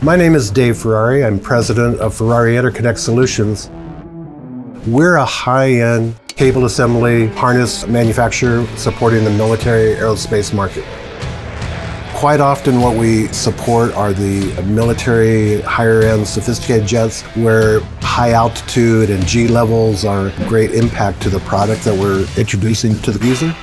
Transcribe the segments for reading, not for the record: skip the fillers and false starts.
My name is Dave Ferrari. I'm president of Ferrari Interconnect Solutions. We're a high-end cable assembly harness manufacturer supporting the military aerospace market. Quite often what we support are the military higher-end sophisticated jets where high altitude and G levels are a great impact to the product that we're introducing to the user.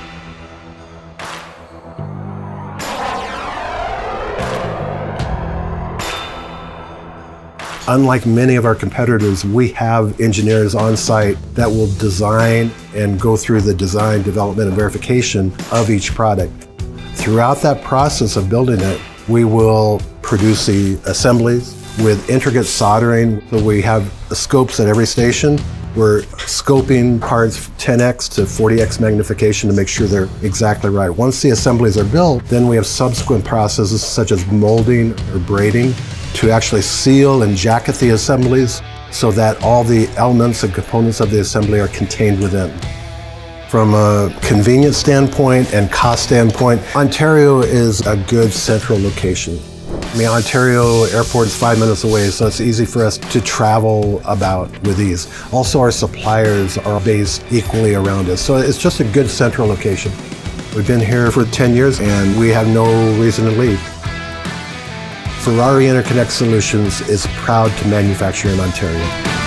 Unlike many of our competitors, we have engineers on site that will design and go through the design, development, and verification of each product. Throughout that process of building it, we will produce the assemblies with intricate soldering. So we have the scopes at every station. We're scoping parts 10x to 40x magnification to make sure they're exactly right. Once the assemblies are built, then we have subsequent processes such as molding or braiding to actually seal and jacket the assemblies so that all the elements and components of the assembly are contained within. From a convenience standpoint and cost standpoint, Ontario is a good central location. I mean, Ontario Airport is 5 minutes away, so it's easy for us to travel about with ease. Also, our suppliers are based equally around us, so it's just a good central location. We've been here for 10 years and we have no reason to leave. Ferrari Interconnect Solutions is proud to manufacture in Ontario.